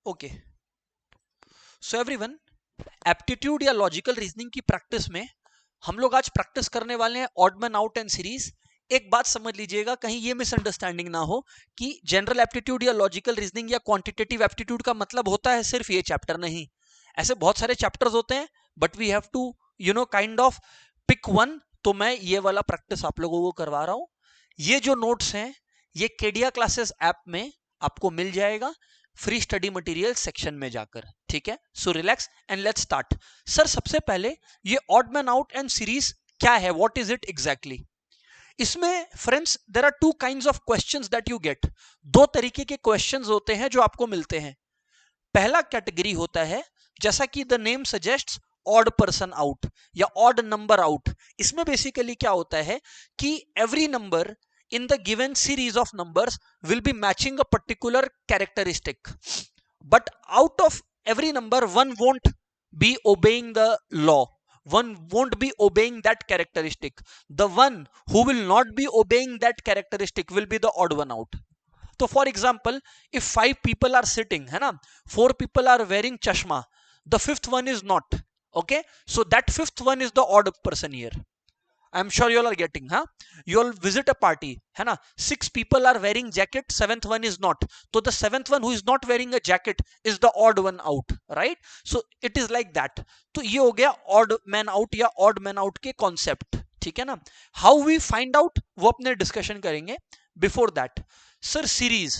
Okay, so everyone, aptitude या logical reasoning की practice में हम लोग आज प्रैक्टिस करने वाले हैं odd man out and series. एक बात समझ लीजिएगा, कहीं ये मिसअंडरस्टैंडिंग ना हो कि जनरल एप्टीट्यूड या लॉजिकल रीजनिंग या क्वांटिटेटिव एप्टीट्यूड का मतलब होता है सिर्फ ये चैप्टर। नहीं, ऐसे बहुत सारे चैप्टर्स होते हैं, but we have to kind of pick one. तो मैं ये वाला प्रैक्टिस आप लोगों को करवा रहा हूं। ये जो नोट्स हैं ये केडिया क्लासेस ऐप में आपको मिल जाएगा, फ्री स्टडी मटेरियल सेक्शन में जाकर। ठीक है, so relax and let's start. Sir, सबसे पहले ये odd man out and series क्या है, व्हाट इज इट एग्जैक्टली? इसमें friends there are two kinds of questions that you get. दो तरीके के क्वेश्चंस होते हैं जो आपको मिलते हैं। पहला कैटेगरी होता है, जैसा कि the name suggests, odd person out या ऑड नंबर आउट। इसमें बेसिकली क्या होता है कि every number in the given series of numbers will be matching a particular characteristic, but out of every number one won't be obeying the law, one won't be obeying that characteristic. The one who will not be obeying that characteristic will be the odd one out. So for example, if 5 people are sitting, है ना, 4 people are wearing chashma, the fifth one is not. Okay, so that fifth one is the odd person here. I'm sure you all are getting, huh? You all visit a party, है ना, 6 people are wearing jacket, seventh one is not. So the seventh one who is not wearing a jacket is the odd one out, right? So it is like that. तो ये हो गया odd man out या odd man out के concept, ठीक है ना? How we find out वो अपने discussion करेंगे. Before that, sir, series,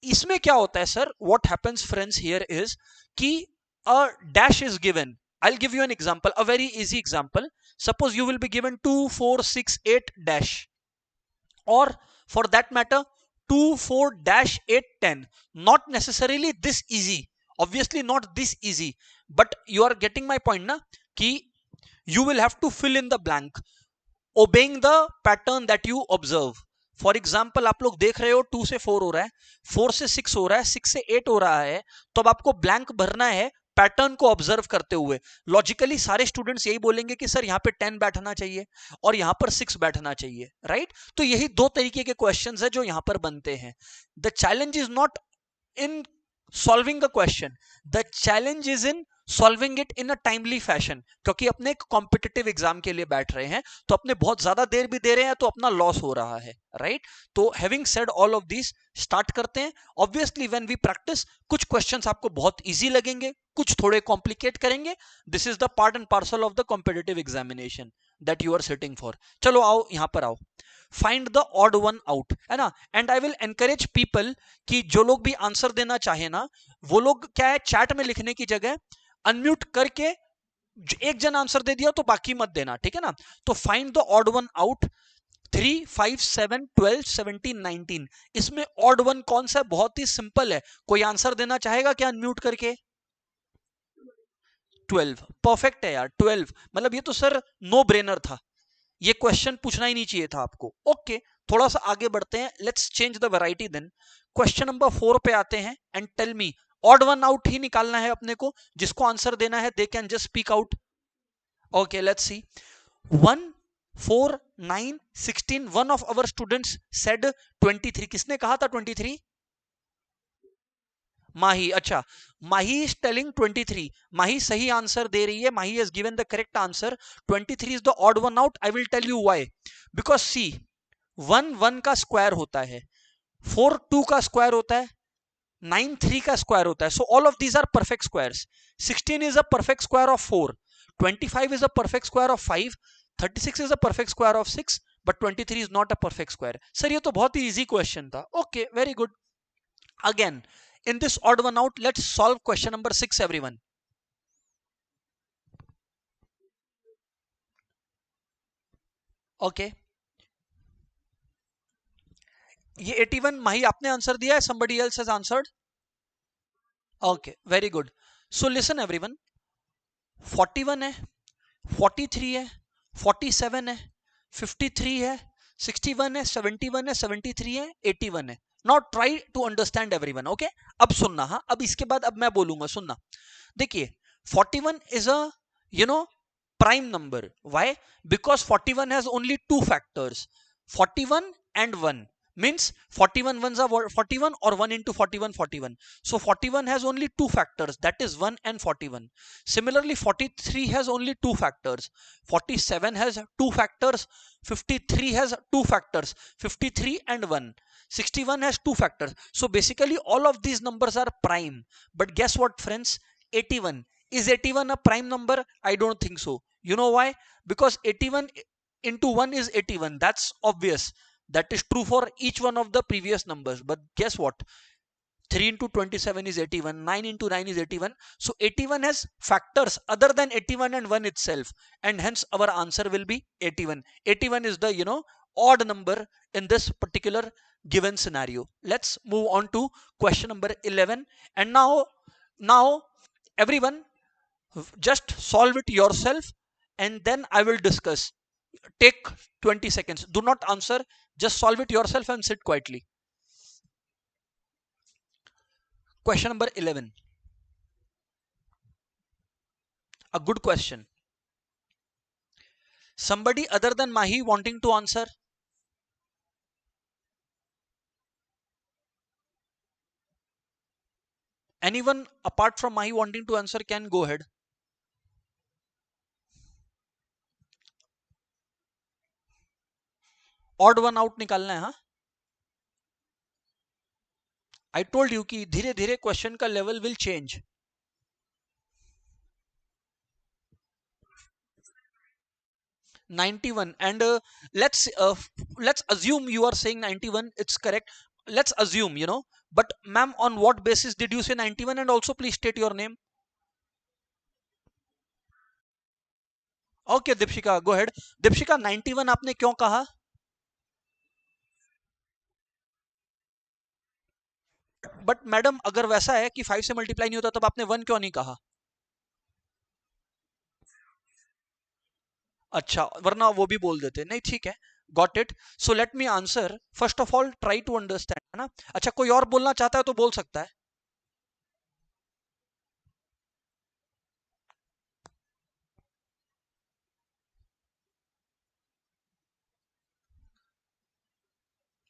इसमें क्या होता है sir? What happens friends here is कि a dash is given. I'll give you an example, a very easy example. Suppose you will be given 2, 4, 6, 8 dash, or for that matter 2, 4 dash 8, 10. Not necessarily this easy, obviously not this easy, but you are getting my point na, कि you will have to fill in the blank obeying the pattern that you observe. For example, आप लोग देख रहे हो 2 से 4 हो रहा है, 4 से 6 हो रहा है, 6 से 8 हो रहा है, तो अब आपको ब्लैंक भरना है पैटर्न को ऑब्जर्व करते हुए। लॉजिकली सारे स्टूडेंट्स यही बोलेंगे कि सर यहाँ पे 10 बैठना चाहिए और यहाँ पर 6 बैठना चाहिए, राइट? तो यही दो तरीके के क्वेश्चंस है जो यहाँ पर बनते हैं। The challenge is not in solving a question, the challenge is in solving it in a timely fashion. क्योंकि अपने एक कॉम्पिटिटिव एग्जाम के लिए बैठ रहे हैं, तो अपने बहुत ज्यादा देर भी दे रहे हैं, तो अपना लॉस हो रहा है, राइट? तो having said all of this, start करते हैं। ऑब्वियसली व्हेन वी प्रैक्टिस, कुछ क्वेश्चंस आपको बहुत इजी लगेंगे, कुछ थोड़े कॉम्प्लिकेट करेंगे। This is the part and parcel of the competitive examination that you are sitting for. चलो आओ, यहां पर आओ। Find the odd one out, है ना? And I will encourage people कि जो लोग भी आंसर देना चाहे ना, वो लोग क्या है, चैट में लिखने की जगह अनम्यूट करके एक जन आंसर दे दिया तो बाकी मत देना, ठीक है ना? तो find the odd one out 3, 5, 7, 12, 17, 19। इसमें ऑड वन कौन सा है? बहुत ही सिंपल है। कोई आंसर देना चाहेगा क्या अनम्यूट करके? 12 परफेक्ट है यार। 12 मतलब ये तो सर नो ब्रेनर था, ये क्वेश्चन पूछना ही नहीं चाहिए था आपको। ओके, थोड़ा सा आगे बढ़ते हैं, let's change the variety then. Question number 4 पे आते हैं and tell me, odd one out ही निकालना है अपने को, जिसको आंसर देना है they can just speak out. Okay, let's see. 1, 4, 9, 16, one of our students said 23। किसने कहा था 23? माही। अच्छा, माही इज टेलिंग 23। माही सही आंसर दे रही है, Mahi has given the correct answer. 23 is the odd one out. I will tell you why. Because see, 1 1 का square होता है, 4 2 का स्क्वायर होता है, 9 3 का स्क्वायर होता है। So all of these are perfect squares. 16 is a perfect square of 4, 25 is a perfect square of 5, 36 is a perfect square of 6, but 23 is not a perfect square. Sir ये तो बहुत ही easy question था। Okay, very good. Again, in this odd one out, let's solve question number 6, everyone. Okay, ये 81 माही आपने answer दिया है, somebody else has answered? Okay, very good. So listen everyone, 41 है, 43 है, 47 है, 53 है, 61 है, 71 है, 73 है, 81 है। Now try to understand everyone, okay? अब सुनना, हाँ, अब इसके बाद अब मैं बोलूंगा, सुनना। देखिए, 41 is a, you know, prime number. Why? Because 41 has only two factors, 41 and 1. means 41 ones are 41 or 1 into 41 41. So 41 has only two factors, that is 1 and 41. Similarly 43 has only two factors, 47 has two factors, 53 has two factors, 53 and 1, 61 has two factors. So basically all of these numbers are prime. But guess what friends, 81, is 81 a prime number? I don't think so. You know why? Because 81 into 1 is 81, that's obvious. That is true for each one of the previous numbers. But guess what? 3 into 27 is 81. 9 into 9 is 81. So 81 has factors other than 81 and 1 itself. And hence our answer will be 81. 81 is the, odd number in this particular given scenario. Let's move on to question number 11. And now everyone just solve it yourself and then I will discuss. Take 20 seconds. Do not answer. Just solve it yourself and sit quietly. Question number 11. A good question. Somebody other than Mahi wanting to answer? Anyone apart from Mahi wanting to answer can go ahead. Odd one out निकालना है, हाँ? I told you कि धीरे धीरे question का level will change. 91 and let's assume you are saying 91, it's correct. Let's assume, but ma'am, on what basis did you say 91? And also please state your name. Okay, Deepshikha, go ahead. Deepshikha, 91 आपने क्यों कहा? But madam अगर वैसा है कि 5 से multiply नहीं होता तब आपने 1 क्यों नहीं कहा? अच्छा, वरना वो भी बोल देते नहीं, ठीक है, got it. So let me answer. First of all try to understand, है ना? अच्छा, कोई और बोलना चाहता है तो बोल सकता है.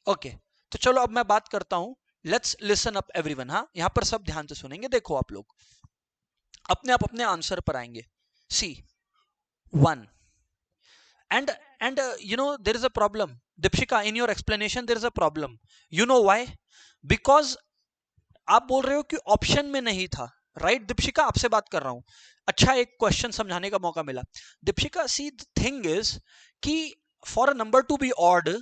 ओके, तो चलो अब मैं बात करता हूं. Let's listen up everyone. हाँ, यहां पर सब ध्यान से सुनेंगे. देखो आप लोग अपने आप अपने आंसर पर आएंगे. सी 1 and there is a problem. Deepshikha, in your explanation there is a problem. You know why? Because आप बोल रहे हो कि ऑप्शन में नहीं था, राइट? दीपशिका, आपसे बात कर रहा हूं. अच्छा, एक क्वेश्चन समझाने का मौका मिला. Deepshika, see the thing is कि for a number to be odd,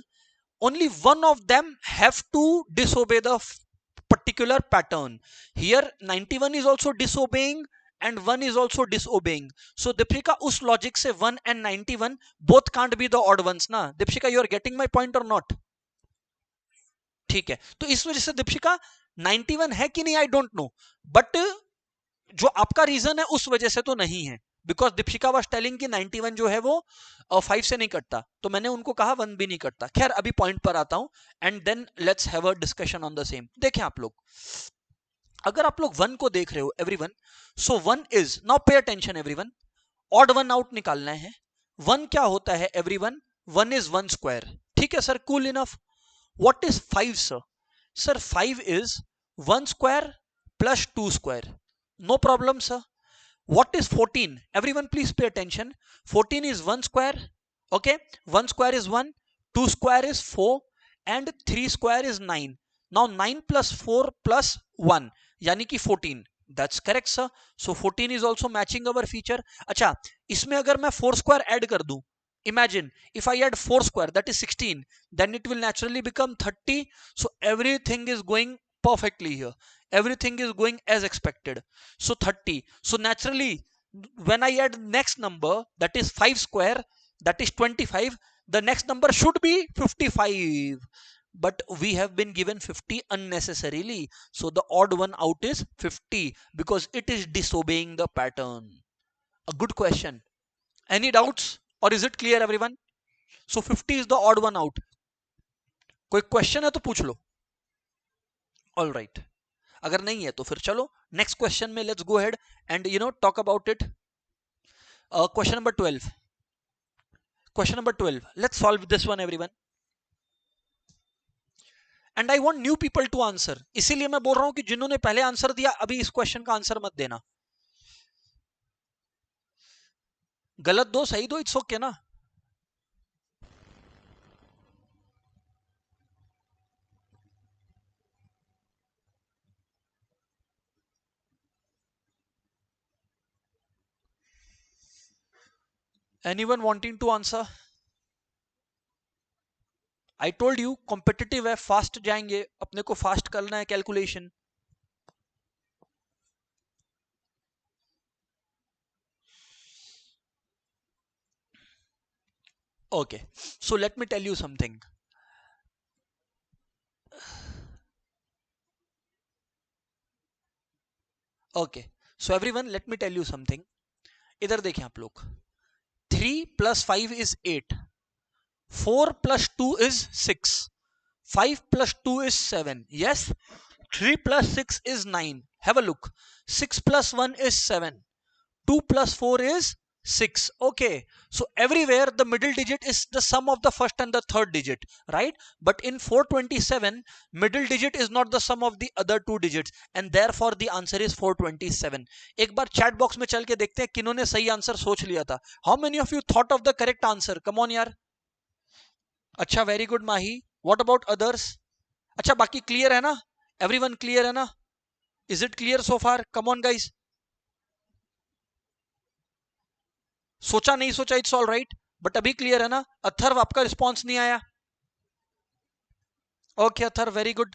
only one of them have to disobey the particular pattern. Here 91 is also disobeying and 1 is also disobeying. So Deepika, us logic se 1 and 91 both can't be the odd ones ना. Deepika, you are getting my point or not? ठीक है, तो इस वजह से दीपशिका 91 है कि नहीं आई डोंट नो, बट जो आपका रीजन है उस वजह से तो नहीं है. बिकॉज दीपशिका वाज टेलिंग कि 91 जो है वो 5 से नहीं कटता, तो मैंने उनको कहा 1 भी नहीं कटता. खैर, अभी पॉइंट पर आता हूं and then let's have a discussion on the same. देखें आप लोग, अगर आप लोग 1 को देख रहे हो everyone, so 1 is, now pay attention everyone, odd one out निकालना है. 1 क्या होता है एवरीवन? 1 is 1 square. ठीक है sir, cool enough. What is 5 sir? Sir 5 is 1 square plus 2 square. No problem sir. What is 14? Everyone please pay attention. 14 is 1 square. Okay, 1 square is 1, 2 square is 4 and 3 square is 9. Now 9 plus 4 plus 1 यानी कि 14. That's correct sir. So 14 is also matching our feature. अच्छा, इसमें अगर मैं 4 square add कर दूं, imagine if I add 4 square, that is 16, then it will naturally become 30. So everything is going perfectly here, everything is going as expected. So 30, so naturally when I add next number, that is 5 square, that is 25, the next number should be 55, but we have been given 50 unnecessarily. So the odd one out is 50 because it is disobeying the pattern. A good question. Any doubts or is it clear everyone? So 50 is the odd one out. कोई question है तो पूछ लो. All right, अगर नहीं है तो फिर चलो नेक्स्ट क्वेश्चन में let's go ahead and talk about it. Question number 12. Question number 12. Let's solve this one everyone. And I want new people to answer. इसीलिए मैं बोल रहा हूं कि जिन्होंने पहले आंसर दिया अभी इस क्वेश्चन का आंसर मत देना, गलत दो सही दो, इट्स ओके ना। Anyone wanting to answer? I told you competitive है, फास्ट जाएंगे, अपने को फास्ट करना है calculation. Okay, so let me tell you something. Okay, so everyone let me tell you something. इधर देखें आप लोग, 3 + 5 is 8, 4 + 2 is 6, 5 + 2 is 7, yes, 3 + 6 is 9, have a look, 6 + 1 is 7, 2 + 4 is 6. Okay, so everywhere the middle digit is the sum of the first and the third digit, right? But in 427, middle digit is not the sum of the other two digits, and therefore the answer is 427. एक बार chat box में चल के देखते हैं किन्होंने सही answer सोच लिया था। How many of you thought of the correct answer? Come on यार। अच्छा, very good Mahi. What about others? अच्छा, बाकी क्लियर है ना? Everyone क्लियर है ना? Is it clear so far? Come on guys. सोचा नहीं सोचा इट्स ऑल राइट, बट अभी क्लियर है ना? अथर्व आपका रिस्पॉन्स नहीं आया? Okay Atharva, very good.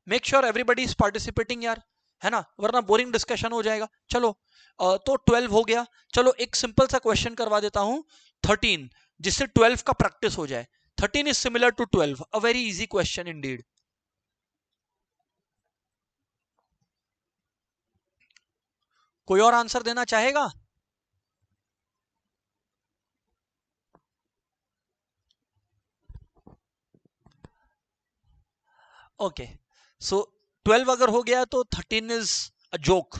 Make sure everybody is participating यार, है ना, वरना बोरिंग डिस्कशन हो जाएगा। चलो तो 12 हो गया। चलो एक सिंपल सा क्वेश्चन करवा देता हूं, 13, जिससे 12 का प्रैक्टिस हो जाए। 13 is similar to 12, a very easy question indeed. कोई और आंसर देना चाहेगा? ओके, सो 12 अगर हो गया तो 13 is a joke.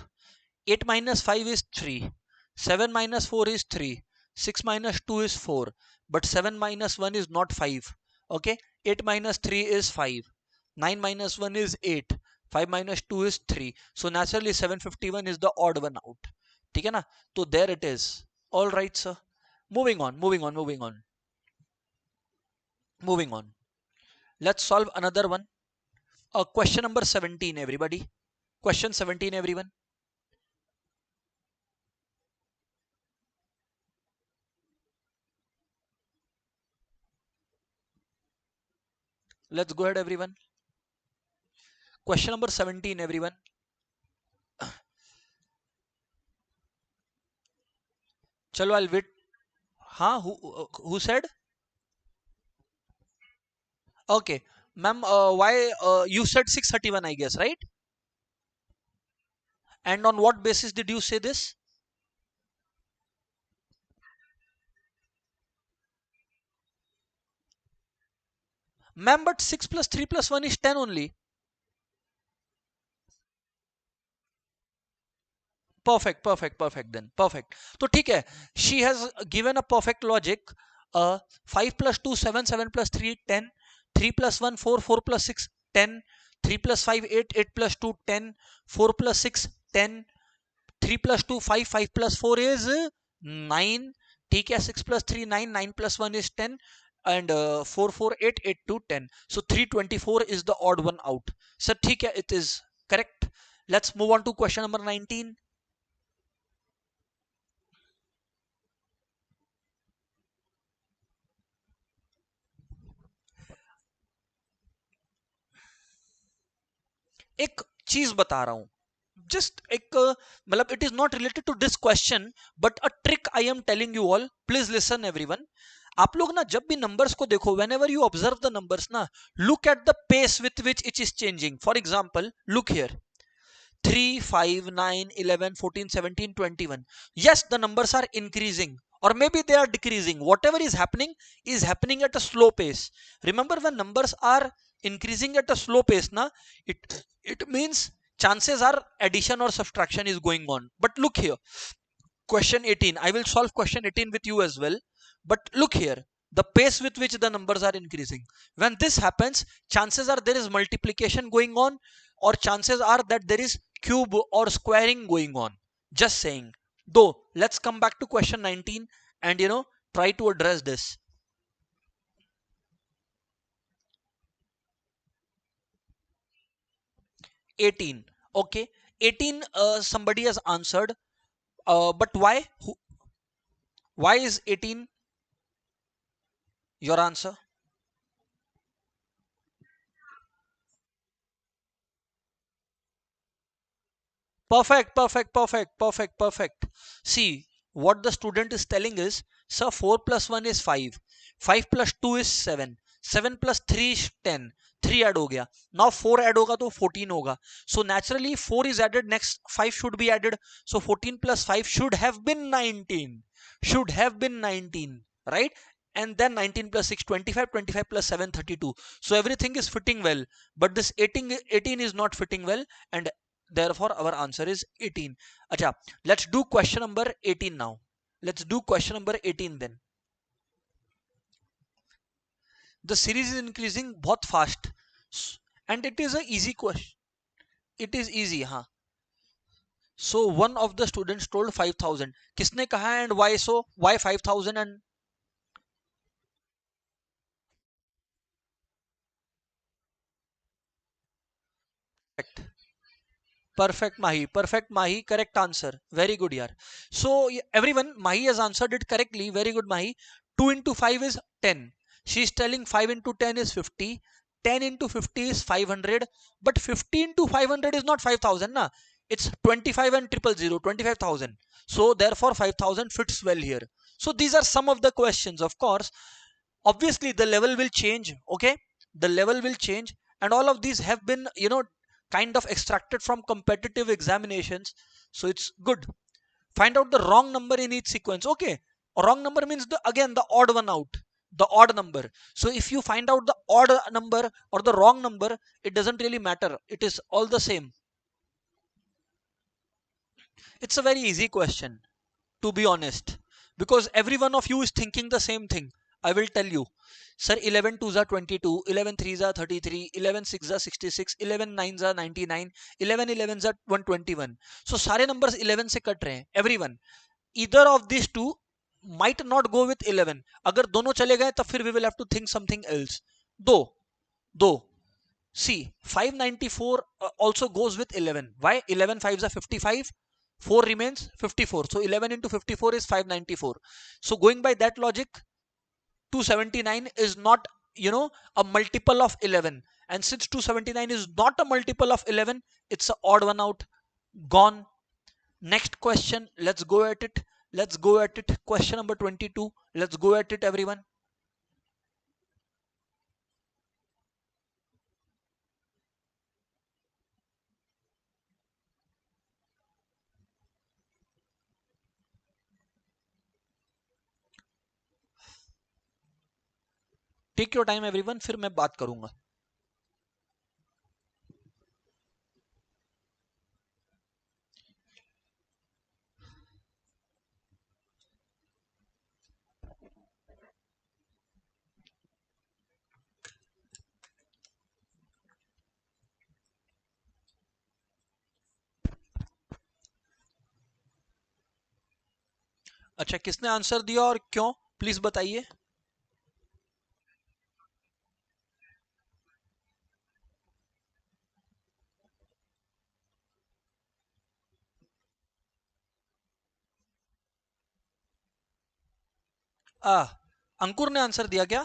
8 - 5 is 3, 7 - 4 is 3, 6 - 2 is 4, but 7 - 1 is not 5. Okay, 8 - 3 is 5, 9 - 1 is 8, 5 - 2 is 3. So naturally 751 is the odd one out. ठीक है ना? तो there it is. All right sir. Moving on, moving on, moving on, moving on. Let's solve another one. Question number 17 everybody. Question 17 everyone. Let's go ahead everyone. Question number 17 everyone. चलो I'll wait. हाँ, who said? Okay, ma'am, why you said 631, I guess, right? And on what basis did you say this? Ma'am, but 6 + 3 + 1 is 10 only. Perfect, perfect, perfect then. Perfect. तो ठीक है, she has given a perfect logic. 5 + 2 7, 7 + 3 10, 3 + 1 4, 4 + 6 10, 3 + 5 8, 8 + 2 10, 4 + 6 10, 3 + 2 5, 5 + 4 is 9. ठीक है, 6 + 3 9, 9 + 1 is 10, and 4 4 8, 8 2 10. So 324 is the odd one out. So ठीक है, it is correct. Let's move on to question number 19. एक चीज बता रहा हूं, जस्ट एक मतलब it is not related to this question, but a trick I am telling you all, please listen everyone. आप लोग ना जब भी नंबर्स को देखो, whenever you observe the numbers ना, look at the pace with which it is changing. For example look here, 3 5 9 11 14 17 21. Yes, the numbers are increasing, or maybe they are decreasing. Whatever is happening at a slow pace. Remember, when numbers are increasing at a slow pace na, it means chances are addition or subtraction is going on. But look here, question 18, I will solve question 18 with you as well. But look here, the pace with which the numbers are increasing. When this happens, chances are there is multiplication going on, or chances are that there is cube or squaring going on. Just saying. Though, let's come back to question 19 and try to address this. 18. Okay, 18, somebody has answered, but why? Why is 18 your answer? Perfect, perfect, perfect, perfect, perfect. See, what the student is telling is, sir, 4 plus 1 is 5. 5 plus 2 is 7. 7 plus 3 is 10. 3 add हो गया. Now 4 add होगा तो 14 होगा. So naturally 4 is added, next 5 should be added. So 14 plus 5 should have been 19. Should have been 19, right? And then 19 plus 6, 25, 25 plus 7, 32. So everything is fitting well. But this 18 is not fitting well, and therefore our answer is 18. Acha, let's do question number 18 now. Let's do question number 18 then. The series is increasing बहुत fast, and it is a easy question. It is easy, huh? So one of the students told 5000. किसने कहा and why so? Why 5000 and correct? Perfect, Mahi. Perfect, Mahi. Correct answer. Very good, yaar. So everyone, Mahi has answered it correctly. Very good, Mahi. 2 into 5 is 10. She is telling 5 into 10 is 50. 10 into 50 is 500. But 50 into 500 is not 5000, na? It's 25 and triple zero, 25,000. So therefore 5000 fits well here. So these are some of the questions. Of course, obviously the level will change. Okay, the level will change, and all of these have been kind of extracted from competitive examinations, so it's good. Find out the wrong number in each sequence. Okay, a wrong number means again the odd one out, the odd number. So if you find out the odd number or the wrong number, it doesn't really matter, it is all the same. It's a very easy question, to be honest, because every one of you is thinking the same thing. I will tell you, sir, 11 twos are 22, 11 threes are 33, 11 six are 66, 11 nines are 99, 11 elevens are 121. So सारे numbers 11 से cut रहे हैं, everyone. Either of these two might not go with 11. अगर दोनों चले गए तब फिर we will have to think something else. Though see, 594 also goes with 11. Why? 11 fives are 55. 4 remains 54. So 11 into 54 is 594. So going by that logic, 279 is not, a multiple of 11. And since 279 is not a multiple of 11, it's an odd one out. Gone. Next question. Let's go at it. Let's go at it. Question number 22. Let's go at it, everyone. Take your time everyone, फिर मैं बात करूंगा. अच्छा, किसने answer दिया और क्यों, please बताइए. आ अंकुर ने आंसर दिया क्या?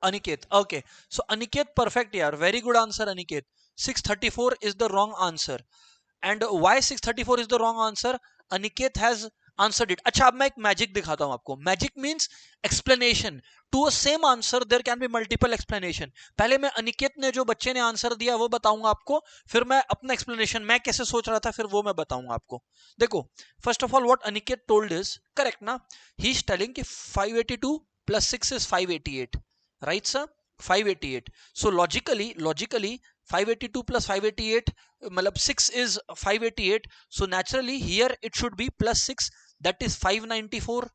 Aniket. Okay. So Aniket, perfect yaar. Very good answer, Aniket. 634 is the wrong answer. And why 634 is the wrong answer? Aniket has answered it. अच्छा, अब मैं एक मैजिक दिखाता हूं आपको. Magic means explanation. To a same answer there can be multiple explanation. पहले मैं अनिकेत ने, जो बच्चे ने आंसर दिया, वो बताऊंगा आपको. फिर मैं अपना एक्सप्लेनेशन, मैं कैसे सोच रहा था, फिर वो मैं बताऊंगा आपको. देखो, first of all what Aniket told is correct ना. ही इज टेलिंग कि 582 plus 6 is 588. Right, sir? 588. So logically 582 plus 588, matlab 6 is 588. So naturally here it should be plus 6, that is 594.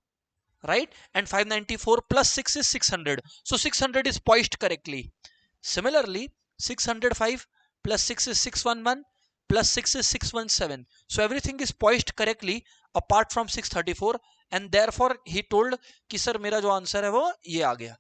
right? And 594 plus 6 is 600. So 600 is poised correctly. Similarly, 605 plus 6 is 611 plus 6 is 617. So everything is poised correctly apart from 634, and therefore he told कि sir मेरा जो answer है वो ये आ गया,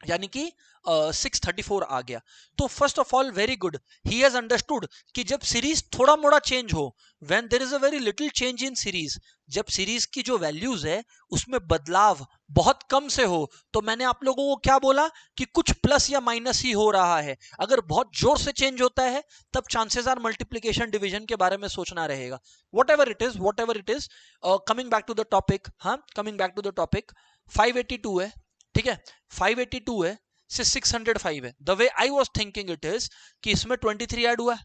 यानी कि 634 आ गया. तो first of all very good, he has understood कि जब सीरीज थोड़ा मोड़ा चेंज हो, when there is a very little change in series, जब सीरीज की जो वैल्यूज है उसमें बदलाव बहुत कम से हो, तो मैंने आप लोगों को क्या बोला कि कुछ प्लस या माइनस ही हो रहा है. अगर बहुत जोर से चेंज होता है तब चांसेस आर मल्टीप्लीकेशन डिवीजन के बारे में सोचना रहेगा. Whatever it is, coming back to the topic. हाँ, coming back to the topic, 582 है, ठीक है, 582 है से 605 है. The way I was thinking it is कि इसमें 23 ऐड हुआ है,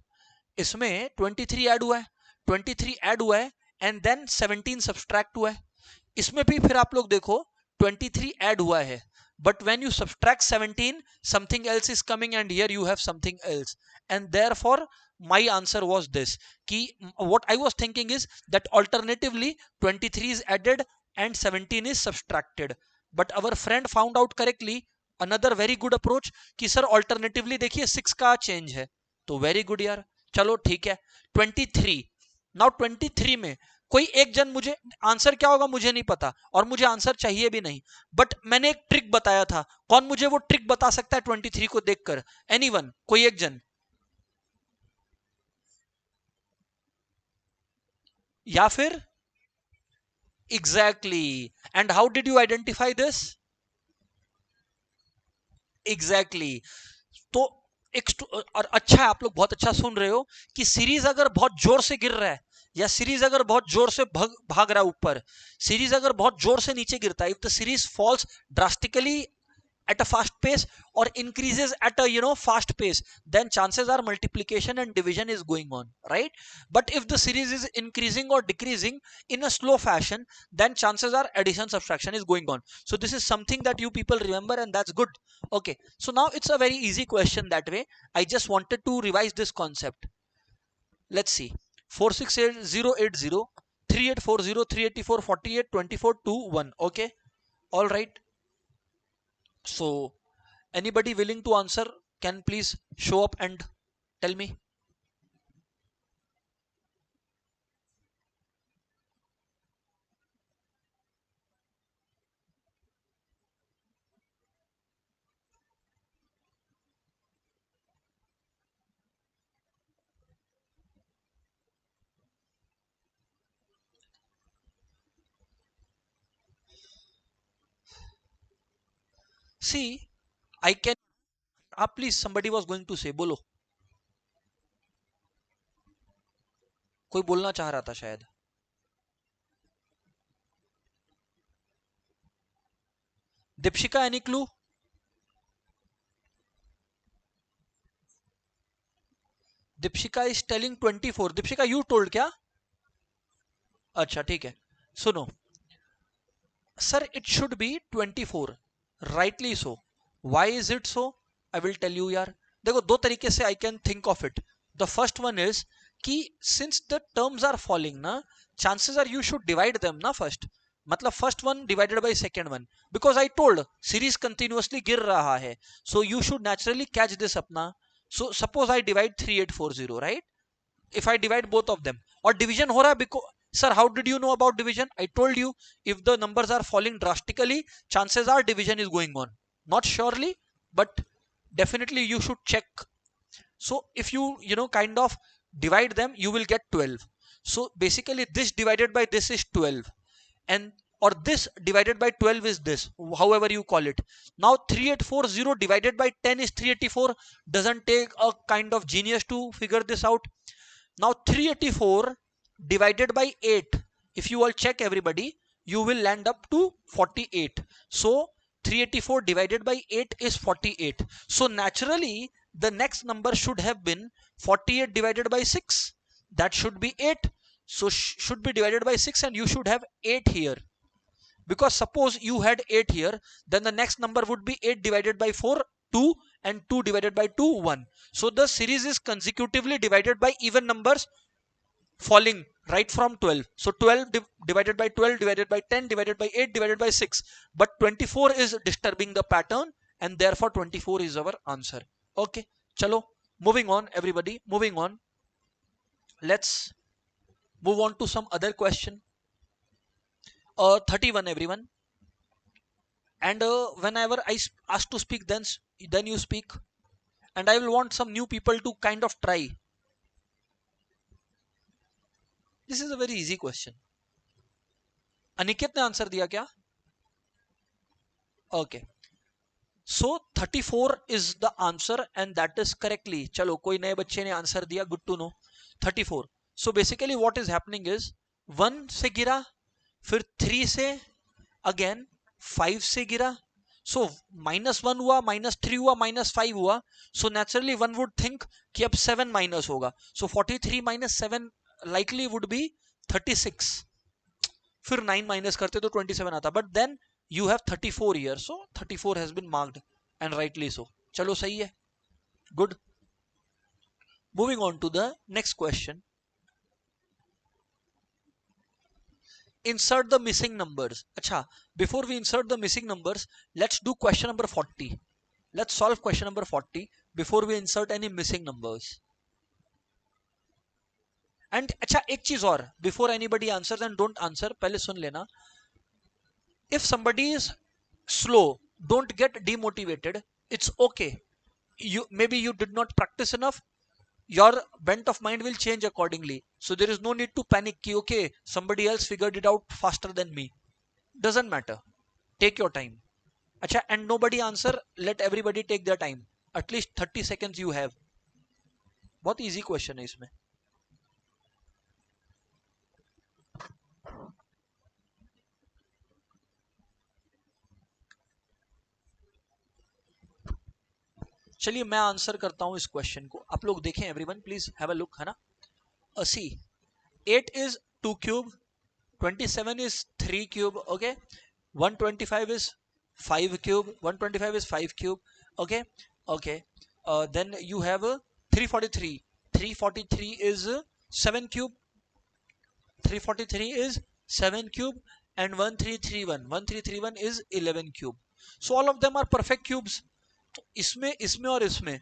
इसमें 23 ऐड हुआ है, 23 ऐड हुआ है एंड देन 17 सब्सट्रैक्ट हुआ है. इसमें भी फिर आप लोग देखो 23 ऐड हुआ है, but when you subtract 17 something else is coming and here you have something else, and therefore my answer was this कि what I was thinking is that alternatively 23 is added and 17 is subtracted, but our friend found out correctly another very good approach कि sir alternatively देखिए 6 का change है, तो very good यार, चलो ठीक है. 23, नाउ 23 में कोई एक जन, मुझे आंसर क्या होगा मुझे नहीं पता और मुझे आंसर चाहिए भी नहीं, बट मैंने एक ट्रिक बताया था. कौन मुझे वो ट्रिक बता सकता है 23 को देखकर? एनीवन, कोई एक जन, या फिर exactly. And how did you identify this? Exactly. तो एक और अच्छा है, आप लोग बहुत अच्छा सुन रहे हो कि सीरीज अगर बहुत जोर से गिर रहा है या सीरीज अगर बहुत जोर से भाग रहा है ऊपर, सीरीज अगर बहुत जोर से नीचे गिरता है, if the series falls drastically at a fast pace or increases at a fast pace, then chances are multiplication and division is going on, right? But if the series is increasing or decreasing in a slow fashion, then chances are addition subtraction is going on. So this is something that you people remember, and that's good. Okay, so now it's a very easy question that way. I just wanted to revise this concept. Let's see. 468080 3840 384 48 24 2 1. Okay, all right. So anybody willing to answer can please show up and tell me. See, I can, please, somebody was going to say, बोलो, कोई बोलना चाह रहा था शायद. Deepshika, any clue? Deepshika is telling 24. Deepshika, you told क्या? अच्छा ठीक है, सुनो sir, it should be 24, rightly so. Why is it so? I will tell you यार. देखो, दो तरीके से I can think of it. The first one is कि since the terms are falling ना, chances are you should divide them ना first. मतलब first one divided by second one, because I told series continuously गिर रहा है, so you should naturally catch this अपना. So suppose I divide 3840, right? if I divide both of them, और division हो रहा है, because sir how did you know about division? I told you, if the numbers are falling drastically, chances are division is going on. Not surely, but definitely you should check. So if you kind of divide them, you will get 12. So basically this divided by this is 12, and or this divided by 12 is this, however you call it. Now 3840 divided by 10 is 384. Doesn't take a kind of genius to figure this out. Now 384 divided by 8, if you all check everybody, you will land up to 48. So 384 divided by 8 is 48. So naturally the next number should have been 48 divided by 6. That should be 8. So should be divided by 6, and you should have 8 here. Because suppose you had 8 here, then the next number would be 8 divided by 4, 2, and 2 divided by 2, 1. So the series is consecutively divided by even numbers. falling right from 12. So 12 divided by 12 divided by 10 divided by 8 divided by 6. But 24 is disturbing the pattern, and therefore 24 is our answer. Okay, chalo, moving on everybody, moving on. Let's move on to some other question. 31 everyone. And whenever I ask to speak, then you speak. And I will want some new people to kind of try. This is a very easy question. Aniket ने answer दिया क्या? Okay. So 34 is the answer, and that is correctly. चलो कोई नए बच्चे ने answer दिया, good to know. 34. So basically what is happening is 1 से गिरा, फिर 3 से, again 5 से गिरा. So -1 हुआ, -3 हुआ, -5 हुआ. So naturally one would think कि अब 7 माइनस होगा. So 43 minus 7 likely would be 36. फिर 9 माइनस करते तो 27 आता. But then you have 34 here, so 34 has been marked, and rightly so. चलो सही है, good. Moving on to the next question. Insert the missing numbers. अच्छा, before we insert the missing numbers, let's do question number 40. Let's solve question number 40 before we insert any missing numbers. And अच्छा, एक चीज और, before anybody answers, and don't answer, पहले सुन लेना. If somebody is slow, don't get demotivated. It's okay. Maybe you did not practice enough. Your bent of mind will change accordingly. So there is no need to panic ki okay, somebody else figured it out faster than me. Doesn't matter. Take your time. Acha, and nobody answer, let everybody take their time. At least 30 seconds you have. बहुत easy question है इसमें. चलिए मैं answer करता हूं इस question को. आप लोग देखें, everyone please have a look, है ना. सी 8 is 2 cube, 27 is 3 cube, okay. 125 is 5 cube, 125 is 5 cube, okay. Okay, then you have 343. 343 is 7 cube. 343 is 7 cube, and 1331 is 11 cube. So all of them are perfect cubes. तो इसमें और इसमें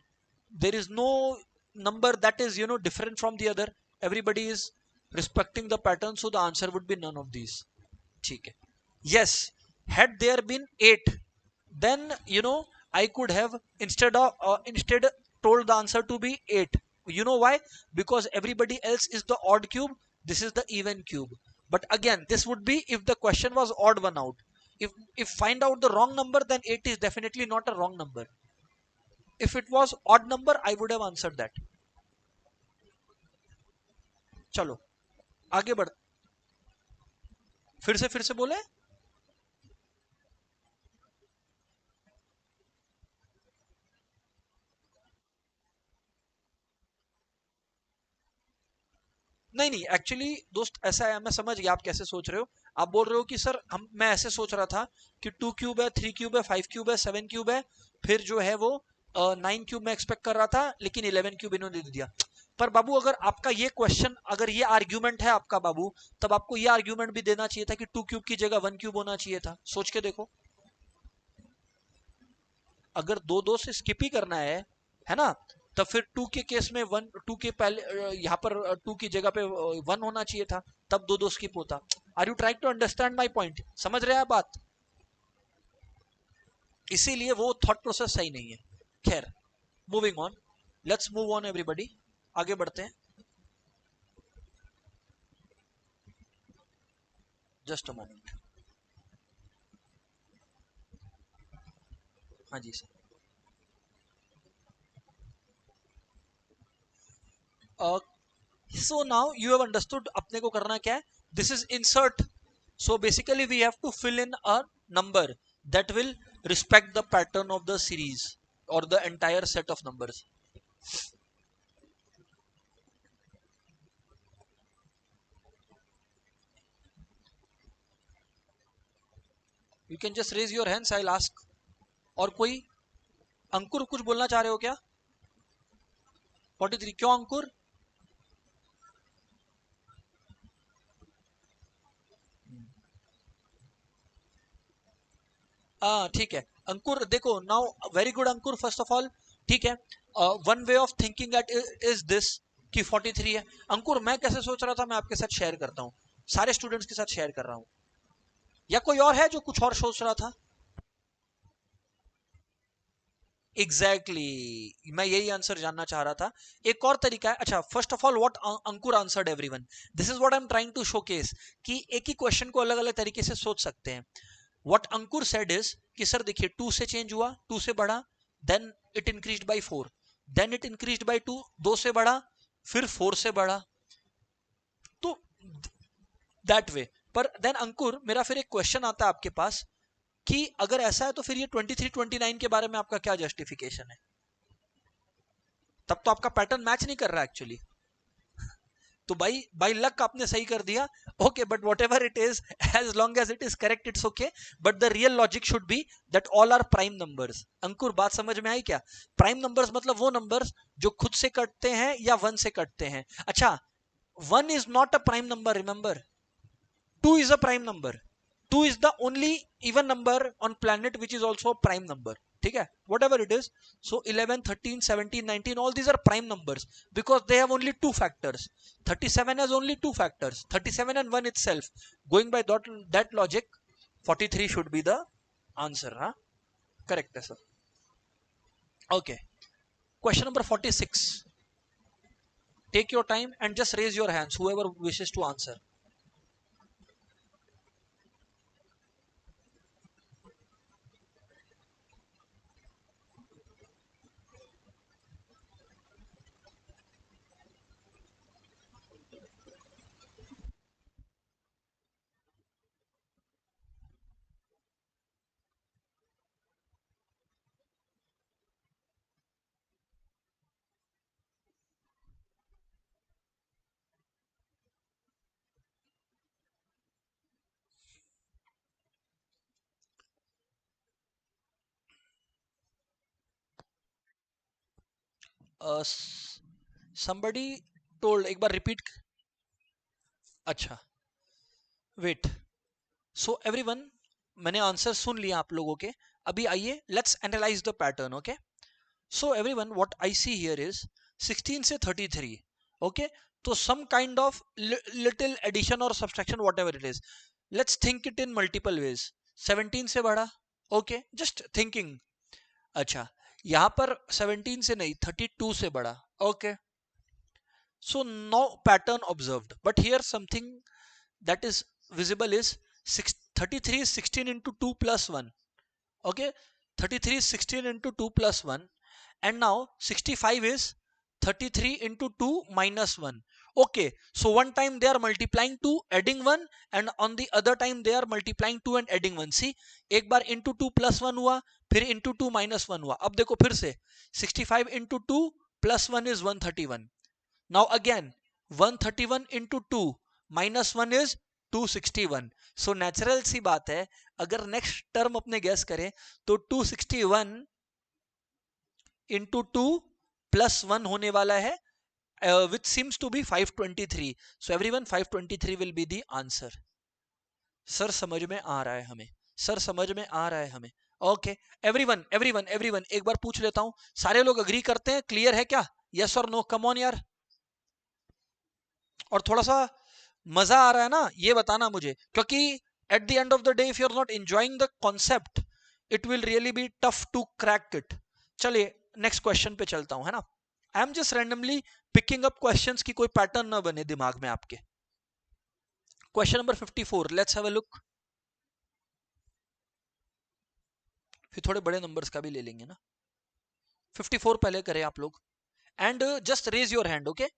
there is no number that is different from the other. Everybody is respecting the pattern, so the answer would be none of these. ठीक है. Yes, had there been 8, then I could have instead told the answer to be 8. You know why? Because everybody else is the odd cube, this is the even cube. But again, this would be if the question was odd one out. If find out the wrong number, then 8 is definitely not a wrong number. If it was odd number, I would have answered that. चलो आगे बढ़, फिर से बोले. नहीं actually दोस्त ऐसा है, मैं समझ गया आप कैसे सोच रहे हो. आप बोल रहे हो कि सर मैं ऐसे सोच रहा था कि 2 क्यूब है, 3 क्यूब है, 5 क्यूब है, 7 क्यूब है, फिर जो है वो 9 क्यूब में एक्सपेक्ट कर रहा था, लेकिन 11 क्यूब इन्होंने दे दिया. पर बाबू अगर आपका ये क्वेश्चन, अगर ये आर्ग्यूमेंट है आपका बाबू, तब आपको ये आर्ग्यूमेंट भी देना चाहिए था कि 2 क्यूब की जगह 1 क्यूब होना चाहिए था. सोच के देखो, अगर दो से स्किप ही करना है ना, तब फिर 2 के केस में 2 के पहले यहाँ पर 2 की जगह पे 1 होना चाहिए था, तब दो स्किप होता. Are you trying to understand my point? समझ रहे हैं बात? इसीलिए वो थॉट प्रोसेस सही नहीं है. खैर, moving on, let's move on everybody, आगे बढ़ते हैं. Just a moment. हाँ जी sir. So now you have understood अपने को करना क्या है. This is insert. So basically we have to fill in a number that will respect the pattern of the series or the entire set of numbers. You can just raise your hands, I'll ask. और कोई? अंकुर कुछ बोलना चाह रहे हो क्या? 43 क्यों अंकुर? ठीक है अंकुर, देखो now very good Ankur, first of all ठीक है, one way of thinking at is this कि 43 है। अंकुर मैं कैसे सोच रहा था, मैं आपके साथ शेयर करता हूँ, सारे स्टूडेंट्स के साथ शेयर कर रहा हूँ, या कोई और है जो कुछ और सोच रहा था? Exactly exactly. मैं यही आंसर जानना चाह रहा था। एक और तरीका है, अच्छा first of all what Ankur answered everyone, this is what I am trying to showcase कि एक ही क्वेश्चन को अलग अलग तरीके से सोच सकते हैं। व्हाट अंकुर सेड इज कि सर देखिए 2 से चेंज हुआ, 2 से बढ़ा, then it increased by 4, then it increased by 2, 2 से बढ़ा, फिर 4 से बढ़ा, तो दैट वे। पर देन अंकुर मेरा फिर एक क्वेश्चन आता है आपके पास कि अगर ऐसा है तो फिर ये 23 29 के बारे में आपका क्या जस्टिफिकेशन है? तब तो आपका पैटर्न मैच नहीं कर रहा एक्चुअली। तो भाई बाई लक आपने सही कर दिया, okay, but whatever it is, as long as it is correct it's okay, but the real logic should be that all are prime numbers. Ankur बात समझ में आई क्या? प्राइम नंबर्स मतलब वो नंबर्स जो खुद से कटते हैं या 1 से कटते हैं। अच्छा 1 is not a prime number, remember 2 is a prime number. 2 is the only even number on planet which is also a prime number. ठीक है, whatever it is. So 11, 13, 17, 19, all these are prime numbers because they have only two factors. 37 has only two factors, 37 and 1 itself. Going by that logic, 43 should be the answer. Huh? Correct, sir. Okay. Question number 46. Take your time and just raise your hands, whoever wishes to answer. Uh, somebody told, एक बार repeat. अच्छा wait, so everyone मैंने answer सुन लिया आप लोगों के, अभी आइए let's analyse the pattern. Okay, so everyone what I see here is 16 से 33। ओके, तो some kind of little addition और subtraction whatever it is, let's think it in multiple ways. 17 से बढ़ा, ओके जस्ट थिंकिंग। अच्छा यहां पर 17 से नहीं 32 से बढ़ा, okay, so no pattern observed, but here something that is visible is 33 is 16 into 2 plus 1, okay, 33 is 16 into 2 plus 1, and now 65 is 33 into 2 minus 1. Okay, so one time they are multiplying 2 adding 1, and on the other time they are multiplying 2 and adding 1. See, एक बार into 2 plus 1 हुआ, फिर into 2 minus 1 हुआ, अब देखो फिर से 65 into 2 plus 1 is 131. Now again 131 into 2 minus 1 is 261. So natural सी बात है, अगर नेक्स्ट टर्म अपने गैस करें तो 261 into 2 plus 1 होने वाला है, which seems to be 523. So everyone 523 will be the answer. Sir समझ में आ रहा है हमें, सर समझ में आ रहा है हमें। ओके एवरीवन एवरीवन एवरीवन एक बार पूछ लेता हूं, सारे लोग अग्री करते हैं, क्लियर है क्या? यस और नो, कम ऑन यार। और थोड़ा सा मजा आ रहा है ना ये बताना मुझे, क्योंकि at the end of the day if you are not enjoying the concept it will really be tough to crack it. चलिए नेक्स्ट क्वेश्चन पे चलता हूं, है ना। I am just randomly picking up questions की कोई पैटर्न ना बने दिमाग में आपके। Question number 54, let's have a look. फिर थोड़े बड़े नंबर्स का भी ले लेंगे ना। 54 पहले करें आप लोग, and just raise your hand, okay.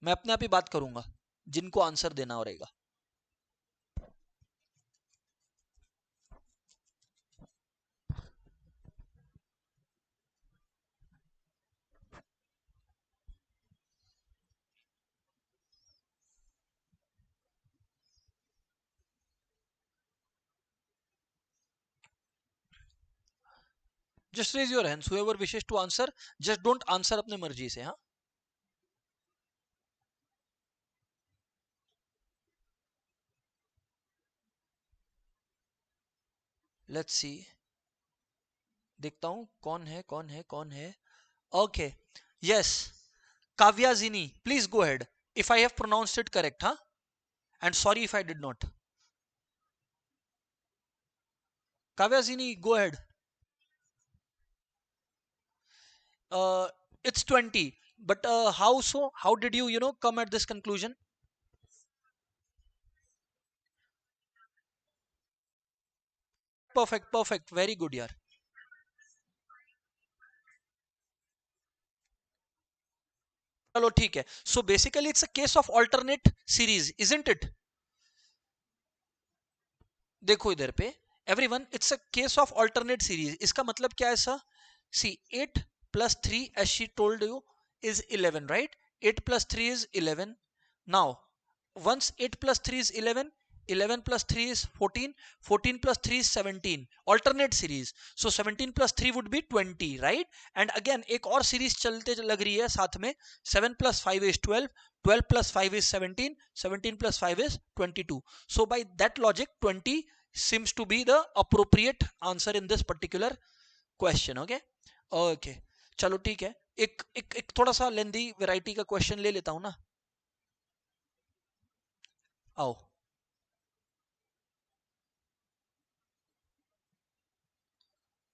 मैं अपने आप ही बात करूंगा जिनको आंसर देना रहेगा। Just raise your hands whoever wishes to answer, just don't answer अपने मर्जी से, हाँ। लेट्स सी, देखता हूं कौन है कौन है कौन है. Okay, yes, Kavya Zini, please go ahead. If I have pronounced it correct, huh? And sorry if I did not. Kavya Zini, go ahead. Uh, it's 20. But how so? How did you, come at this conclusion? Perfect, perfect. Very good, yaar. चलो ठीक है. So basically it's a case of alternate series, isn't it? देखो इधर पे, everyone, it's a case of alternate series. इसका मतलब क्या है sir? See, 8 plus 3 as she told you is 11, right? 8 plus 3 is 11. Now once 8 plus 3 is 11, 11 plus 3 is 14, 14 plus 3 is 17. Alternate series. So 17 plus 3 would be 20, right? And again एक और series चलते लग रही है साथ में. 7 plus 5 is 12, 12 plus 5 is 17, 17 plus 5 is 22. So by that logic 20 seems to be the appropriate answer in this particular question. Okay, okay, चलो ठीक है. एक थोड़ा सा लेंदी वैरायटी का क्वेश्चन ले लेता हूं ना. आओ,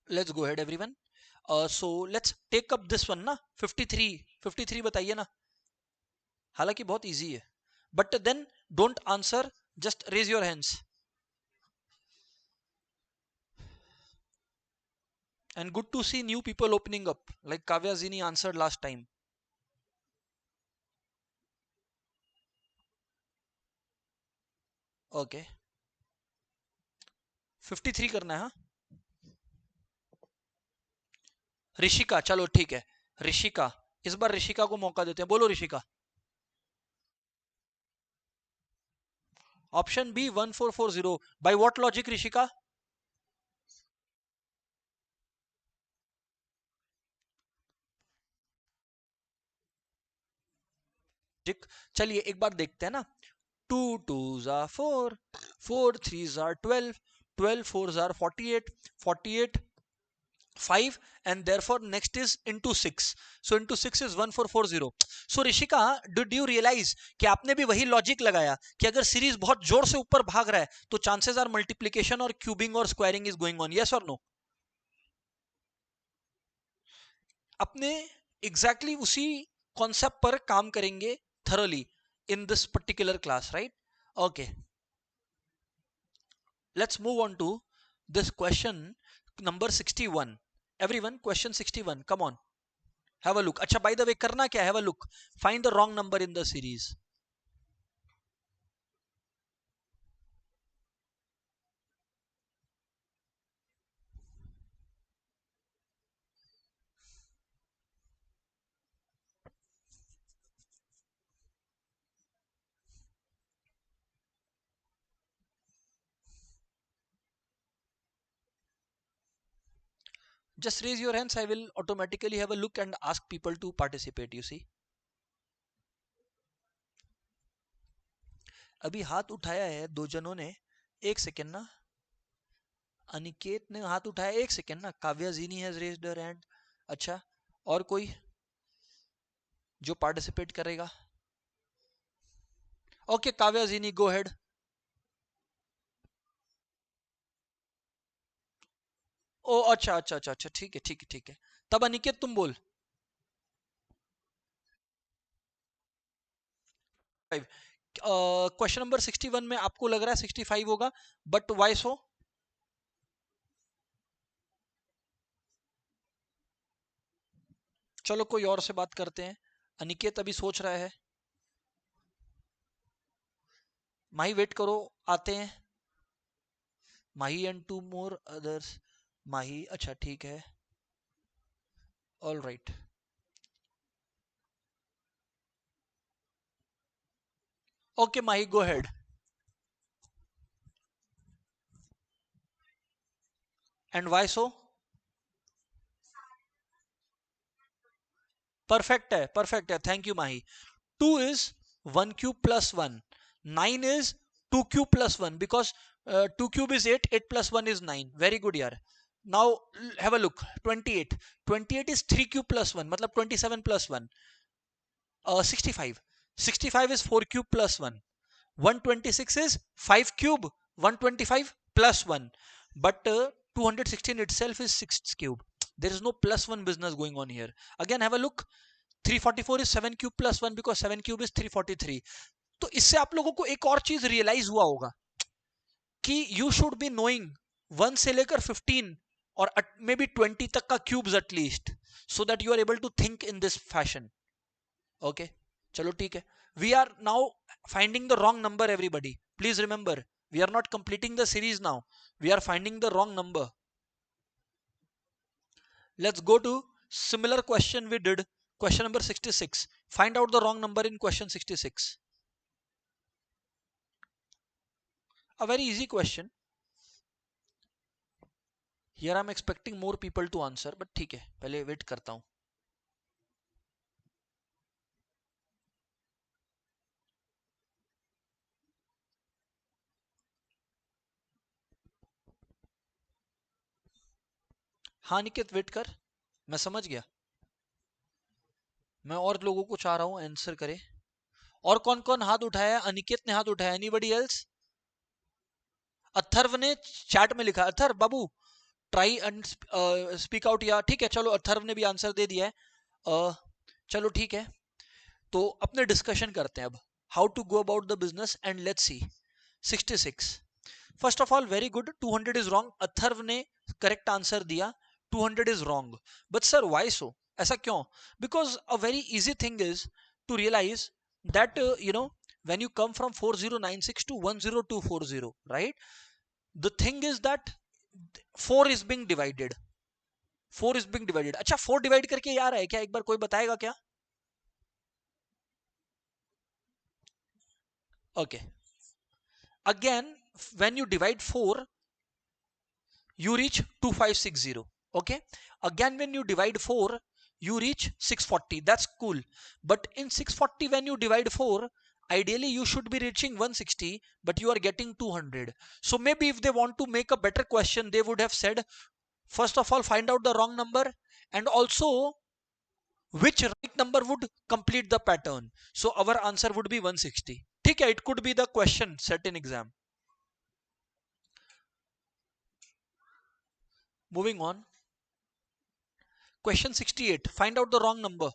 let's go ahead everyone. So let's take up this one ना. 53, 53 बताइए ना. हालांकि बहुत इजी है, but then don't answer, just raise your hands. And good to see new people opening up, like Kavya Zini answered last time. Okay, 53 करना है. हाँ, ऋषिका, चलो ठीक है. ऋषिका, इस बार ऋषिका को मौका देते हैं. बोलो Rishika. Option B 1440. By what logic Rishika? चलिए एक बार देखते हैं ना. 2 2s are 4, 4 3s are 12, 12 4s are 48, 48 5, and therefore next is into 6. So into 6 is 1440. So Rishika, did you realize कि आपने भी वही लॉजिक लगाया कि अगर सीरीज बहुत जोर से ऊपर भाग रहा है तो चांसेस आर मल्टीप्लीकेशन और क्यूबिंग और squaring is going on. Yes और नो? अपने एग्जैक्टली exactly उसी कॉन्सेप्ट पर काम करेंगे thoroughly in this particular class, right? Okay, let's move on to this question number 61. Everyone, question 61, come on, have a look. अच्छा, by the way, करना क्या? Have a look, find the wrong number in the series. Just raise your hands, I will automatically have a look and ask people to participate. You see, अभी हाथ उठाया है दो जनों ने. एक सेकेंड ना. अनिकेत ने हाथ उठाया. एक सेकेंड ना. काव्या जीनी हैज रेज्ड हर हैंड. अच्छा, और कोई जो पार्टिसिपेट करेगा? ओके, काव्या जीनी, गो हेड. ओ अच्छा अच्छा अच्छा अच्छा, ठीक है ठीक है ठीक है. तब अनिकेत तुम बोल. 5. क्वेश्चन नंबर 61 में आपको लग रहा है 65 होगा, बट वाई सो? चलो कोई और से बात करते हैं. अनिकेत अभी सोच रहा है. माही वेट करो, आते हैं. Mahi and two more others. Mahi, अच्छा ठीक है. All right. Okay Mahi, go head. And why so? Perfect है, परफेक्ट है. Thank you Mahi. 2 is 1 cube plus 1. 9 is 2 cube plus 1 because 2 cube is 8, 8 plus 1 is 9. Very good yaar. Now have a look. 28, 28 is 3 cube plus 1 matlab 27 plus 1. 65, 65 is 4 cube plus 1. 126 is 5 cube, 125 plus 1. But 216 itself is 6 cube. There is no plus 1 business going on here. Again have a look. 344 is 7 cube plus 1 because 7 cube is 343. तो इससे आप लोगों को एक और चीज realise हुआ होगा कि यू शुड बी नोइंग 1 से लेकर 15 और मे बी 20 तक का cubes at least, so that you are able to think in this fashion. Okay, चलो ठीक है. We are now finding the wrong number, everybody. Please remember, we are not completing the series now. We are finding the wrong number. Let's go to similar question we did, question number 66. Find out the wrong number in question 66. A very easy question. Here I'm expecting more people to answer, but ठीक है, पहले wait करता हूं. हाँ Niket wait कर, मैं समझ गया. मैं और लोगों को चाह रहा हूं आंसर करे. और कौन कौन हाथ उठाया? अनिकेत ने हाथ उठाया. Anybody else? अथर्व ने चैट में लिखा. अथर्व बाबू ट्राई एंड स्पीक आउट. या ठीक है, चलो अथर्व ने भी आंसर दे दिया है. चलो ठीक है, तो अपने डिस्कशन करते हैं अब. How to go about the business and let's see. 66. First of all very good. 200 is wrong. Atharva ने करेक्ट आंसर दिया. 200 is wrong. But sir why so? ऐसा क्यों? Because a very easy thing is to realise that when you come from 4096 to 10240, right? The thing is that 4 is being divided. 4 is being divided. अच्छा 4 divide करके ये आ रहा है क्या? एक बार कोई बताएगा क्या? Okay. Again, when you divide 4, you reach 2560. Okay. Again, when you divide 4, you reach 640. That's cool. But in 640, when you divide 4, ideally you should be reaching 160, but you are getting 200. So maybe if they want to make a better question, they would have said, first of all, find out the wrong number, and also which right number would complete the pattern. So our answer would be 160. ठीक है, it could be the question set in exam. Moving on. Question 68. Find out the wrong number.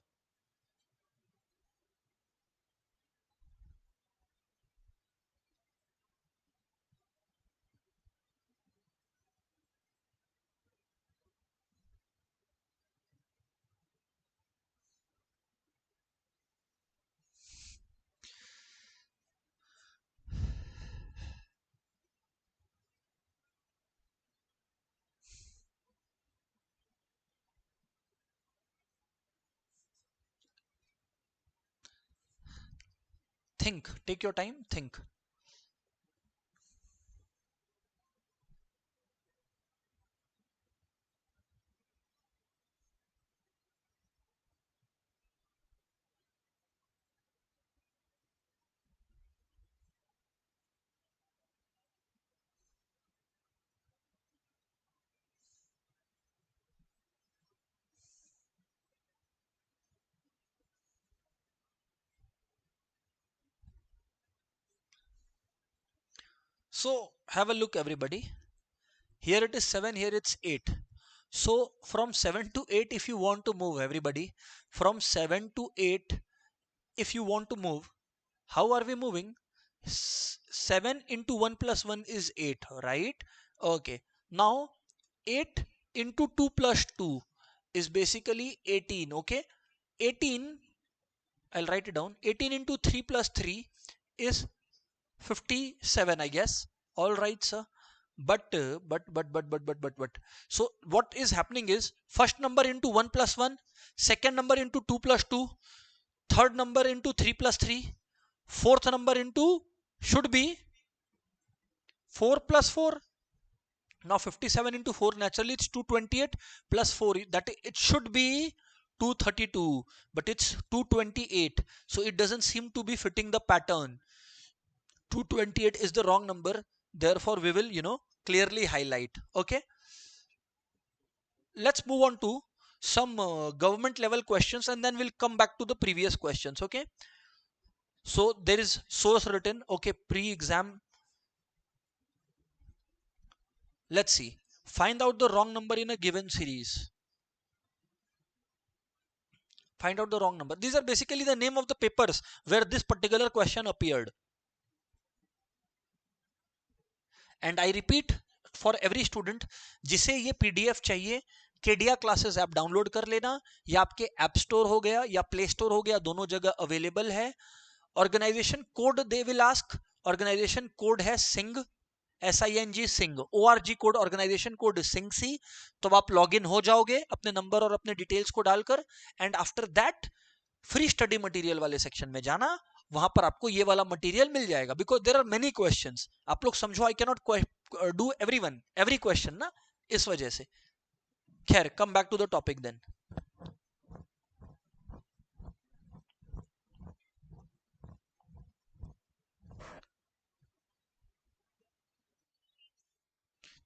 Think. Take your time. Think. So have a look, everybody. Here it is 7, here it's 8. So from 7 to 8, if you want to move, everybody, from 7 to 8, if you want to move, how are we moving? 7 into 1 plus 1 is 8, right? Okay. Now 8 into 2 plus 2 is basically 18. Okay. 18, I'll write it down. 18 into 3 plus 3 is 57, I guess. All right, sir. But so what is happening is, first number into 1 plus 1, second number into 2 plus 2, third number into 3 plus 3, fourth number into should be 4 plus 4. Now 57 into 4, naturally it's 228 plus 4, that it should be 232, but it's 228. So it doesn't seem to be fitting the pattern. 228 is the wrong number. Therefore we will, clearly highlight. Okay, let's move on to some government level questions, and then we'll come back to the previous questions. Okay, so there is source written. Okay, pre-exam. Let's see. Find out the wrong number in a given series. Find out the wrong number. These are basically the name of the papers where this particular question appeared. And I repeat for every student, जिसे ये PDF चाहिए, Kedia classes app download कर लेना, या आपके app store हो गया या प्ले स्टोर हो गया, दोनों जगह अवेलेबल है. Organisation code they will ask. Organisation code है sing, SING sing. ORG code, organisation code sing see. तो आप लॉग इन हो जाओगे अपने नंबर और अपने डिटेल्स को डालकर. And after that free study material वाले सेक्शन में जाना, वहां पर आपको ये वाला मटेरियल मिल जाएगा. Because there are many questions. आप लोग समझो, I can not do every question ना, इस वजह से. खैर, come back to the topic then.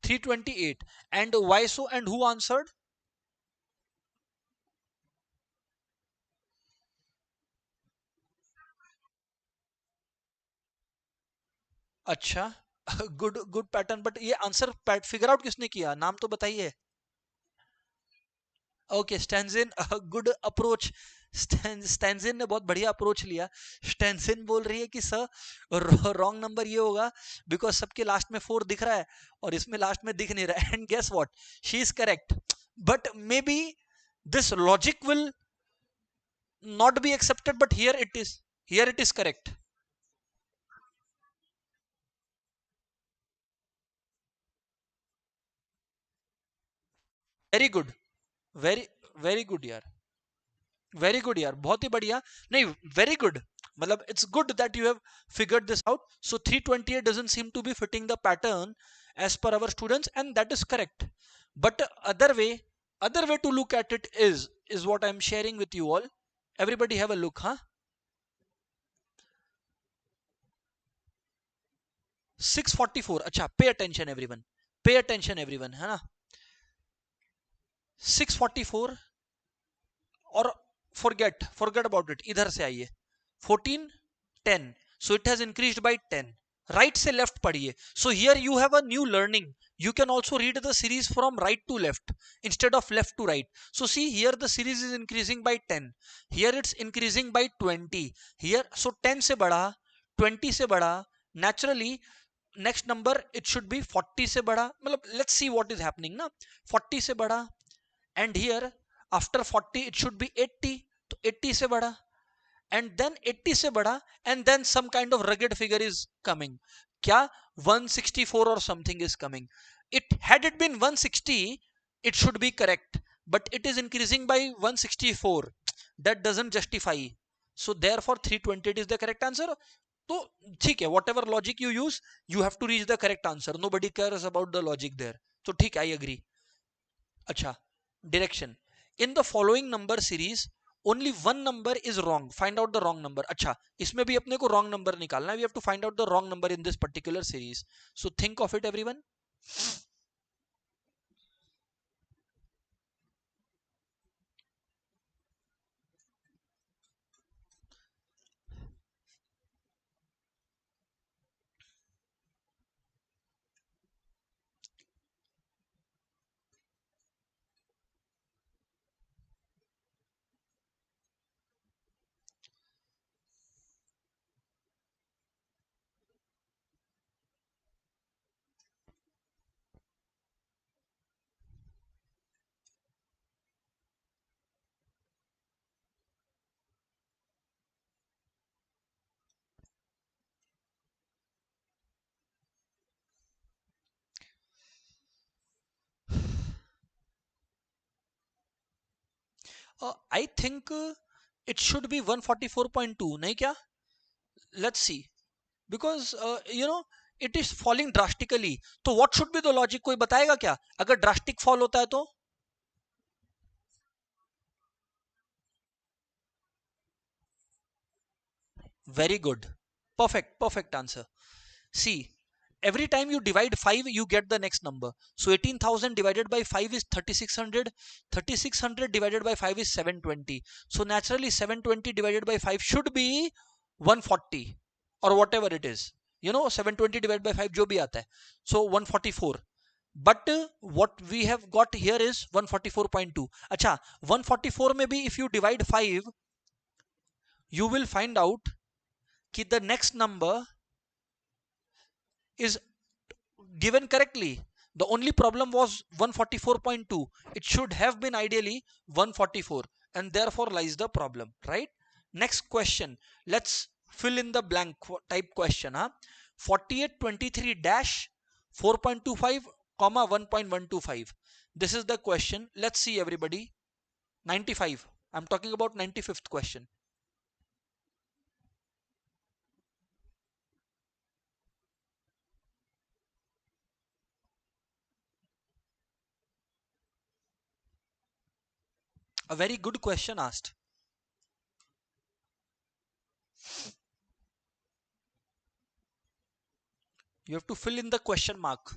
328. And why so, and who answered? अच्छा. Good good pattern. बट ये आंसर फिगर आउट किसने किया? नाम तो बताइए. Okay, Stanzin. Good approach. Stanzin ने बहुत बढ़िया अप्रोच लिया. स्टैंजिन बोल रही है कि सर रॉन्ग नंबर ये होगा बिकॉज सबके लास्ट में 4 दिख रहा है और इसमें लास्ट में दिख नहीं रहा है. And guess what, she is correct. But maybe this logic will not be accepted, but here it is correct. Very good. Very very good यार. वेरी गुड यार, बहुत ही बढ़िया. नहीं, वेरी गुड. मतलब it's good that you have figured this out. So 328 doesn't seem to be fitting the pattern as per our students, and that is correct. But other way to look at it is what I'm sharing with you all. Everybody have a look, huh? 644. अच्छा, pay attention everyone. Pay attention everyone, है ना? 644. और forget about it. इधर से आइए. 14, 10. So it has increased by 10. Right से left पढ़िए. So here you have a new learning. You can also read the series from right to left instead of left to right. So see, here the series is increasing by 10. Here it's increasing by 20. Here, so 10 से बढ़ा, 20 से बढ़ा. Naturally, next number it should be 40 से बढ़ा. मतलब let's see what is happening ना. 40 से बढ़ा. And here after 40 it should be 80. तो 80 से बढ़ा. And then 80 से बढ़ा. And then some kind of rugged figure is coming. क्या? 164 or something is coming. Had it been 160, it should be correct. But it is increasing by 164. That doesn't justify. So therefore 328 is the correct answer. तो ठीक है, whatever logic you use, you have to reach the correct answer. Nobody cares about the logic there. तो ठीक, I agree. अच्छा, direction. In the following number series, only one number is wrong. Find out the wrong number. अच्छा, इसमें भी अपने को wrong number निकालना है. We have to find out the wrong number in this particular series. So think of it, everyone. I think it should be 144.2. नहीं क्या? Let's see. Because it is falling drastically. तो what should be the logic? कोई बताएगा क्या? अगर drastic fall होता है तो? Very good. Perfect answer. See, every time you divide 5 you get the next number. So 18,000 divided by 5 is 3600. 3600 divided by 5 is 720. So naturally 720 divided by 5 should be 140 or whatever it is. 720 divided by 5 jo bhi aata hai, so 144. But what we have got here is 144.2. अच्छा, 144 में भी if you divide 5 you will find out कि the next number is given correctly. The only problem was 144.2. It should have been ideally 144, and therefore lies the problem, right? Next question. Let's fill in the blank type question. 4823 dash 4.25 comma 1.125. This is the question. Let's see everybody. 95. I'm talking about 95th question. A very good question asked. You have to fill in the question mark.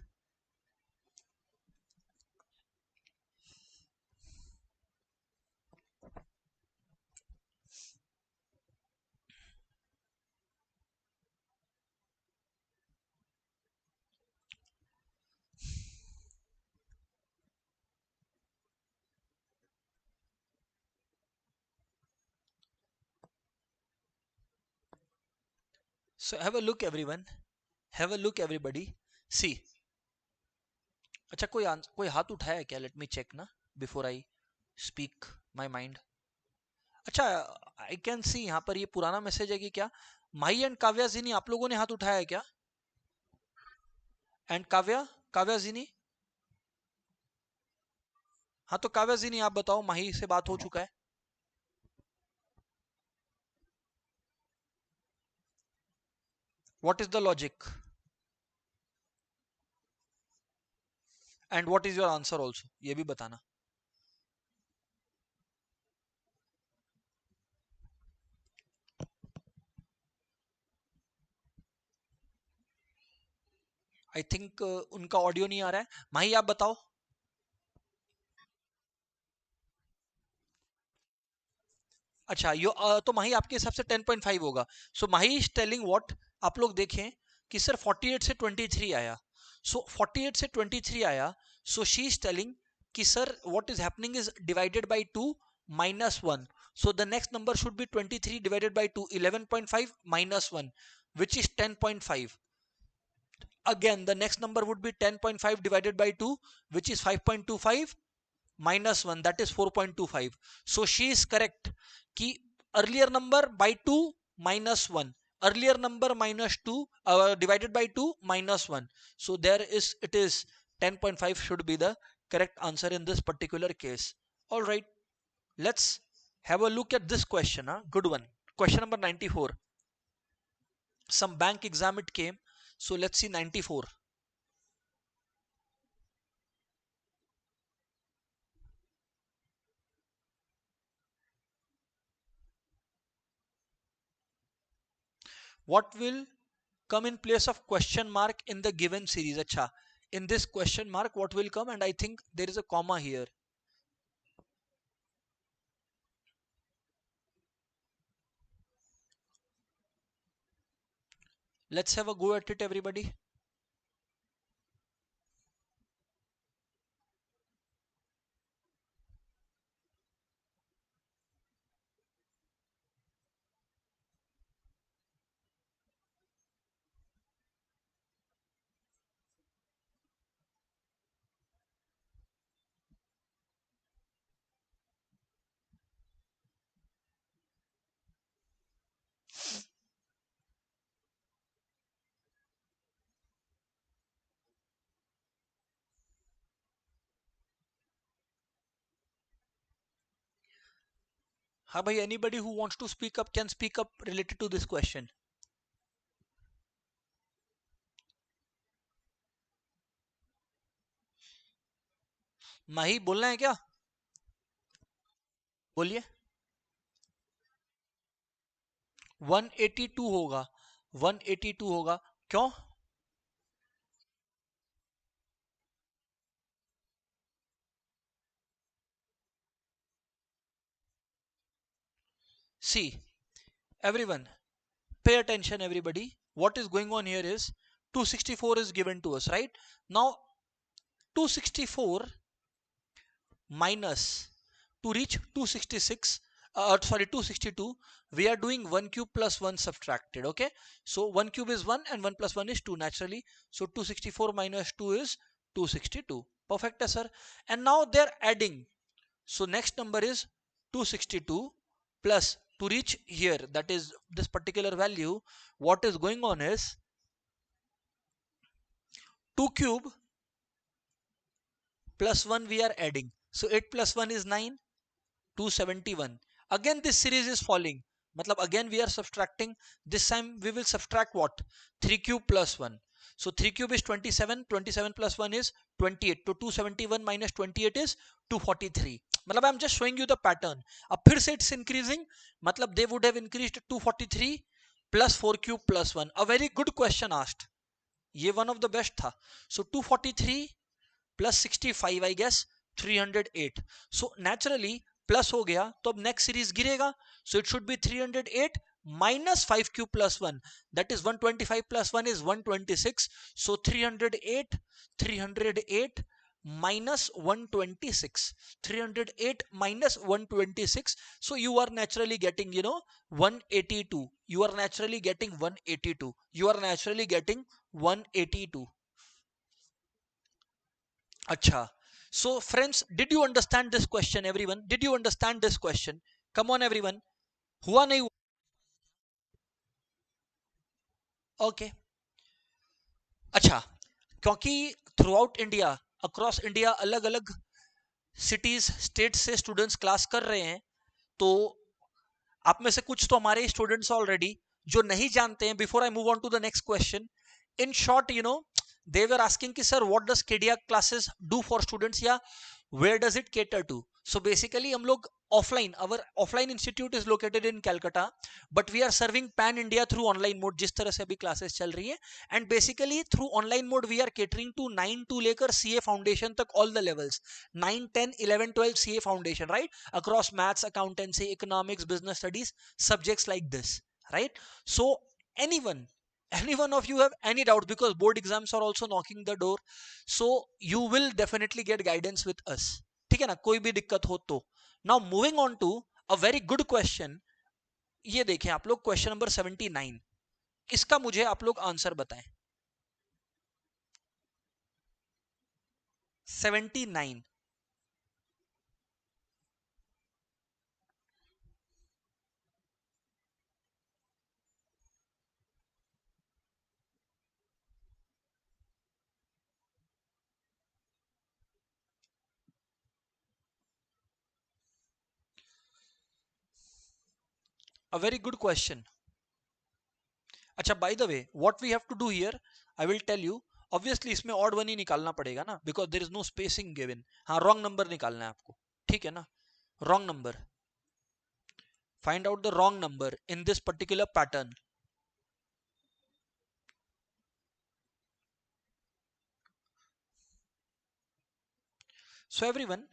So have a look everyone. Have a look everybody. See. अच्छा, कोई हाथ उठाया क्या? Let me check ना before I speak my mind. अच्छा, I can see यहाँ पर ये पुराना मैसेज है कि क्या माही एंड काव्या जिनी आप लोगों ने हाथ उठाया है क्या? एंड काव्या जिनी. हाँ तो काव्या जिनी आप बताओ, माही से बात हो चुका है? What is the logic and what is your answer also, ये भी बताना. आई थिंक उनका ऑडियो नहीं आ रहा है. माही आप बताओ. अच्छा, तो माही आपके हिसाब से 10.5 होगा. सो माही इज टेलिंग व्हाट. आप लोग देखें कि सर 48 से 23 आया. सो 48 से 23 आया. सो शी इज टेलिंग कि sir what is happening is divided by 2 minus 1. So the next number should be 23 divided by 2, 11.5 minus 1, which is 10.5. Again, the next number would be 10.5 divided by 2, which is 5.25 minus 1, that is 4.25. So she is correct कि earlier number by 2 minus 1, earlier number minus 2 divided by 2 minus 1. So there is, it is 10.5 should be the correct answer in this particular case. All right, let's have a look at this question. Good one. Question number 94. Some bank exam it came. So let's see 94. What will come in place of question mark in the given series? Acha, in this question mark what will come? And I think there is a comma here. Let's have a go at it everybody. हाँ भाई, anybody who wants to speak up can speak up related to this question. माही बोलना है क्या? बोलिए. 182 होगा. 182 होगा. क्यों? see everyone, pay attention everybody. What is going on here is 264 is given to us, right? Now 264 minus, to reach 266, sorry 262, we are doing 1 cube plus 1 subtracted. Okay, so 1 cube is 1 and 1 plus 1 is 2 naturally. So 264 minus 2 is 262. Perfect, sir. And now they're adding. So next number is 262 plus, to reach here, that is this particular value, what is going on is 2 cube plus 1 we are adding. So 8 plus 1 is 9, 271. Again this series is falling. Matlab again we are subtracting. This time we will subtract what? 3 cube plus 1. So 3 cube is 27. 27 plus 1 is 28. So 271 minus 28 is 243. Matlab I am just showing you the pattern. Ab phir se it's increasing. Matlab they would have increased 243 plus 4 cube plus 1. A very good question asked. Ye one of the best tha. So 243 plus 65 I guess 308. So naturally plus हो गया तो अब next series गिरेगा. So it should B 308 minus 5 cube plus 1, that is 125 plus 1 is 126. So 308 minus 126, 308 minus 126. So you are naturally getting 182. You are naturally getting 182. You are naturally getting 182. Acha. So friends, did you understand this question everyone? Did you understand this question? Come on everyone. हुआ नहीं हुआ? Okay. अच्छा, क्योंकि through out India, across India अलग अलग cities state से students class कर रहे हैं, तो आप में से कुछ तो हमारे स्टूडेंट्स ऑलरेडी जो नहीं जानते हैं. Before I move on to the next question, in short they were asking ki sir what does KDR classes do for students, या where does it cater to? So basically हम लोग offline, our offline institute is located in Calcutta, but we are serving pan India through online mode, जिस तरह से अभी classes चल रही है. And basically through online mode we are catering to 9 to लेकर CA foundation तक, all the levels 9 10 11 12 CA foundation, right, across maths, accountancy, economics, business studies, subjects like this, right? So any one of you have any doubt, because board exams are also knocking the door, so you will definitely get guidance with us. ठीक है ना, कोई भी दिक्कत हो तो. Now moving on to a very good question. ये देखें आप लोग, क्वेश्चन नंबर 79. इसका मुझे आप लोग आंसर बताएं. 79. A very good question. अच्छा, by the way, what we have to do here, I will tell you. Obviously इसमें odd one ही निकालना पड़ेगा ना, because there is no spacing given. हाँ, wrong number निकालना है आपको, ठीक है ना? Wrong number. Find out the wrong number in this particular pattern. So everyone,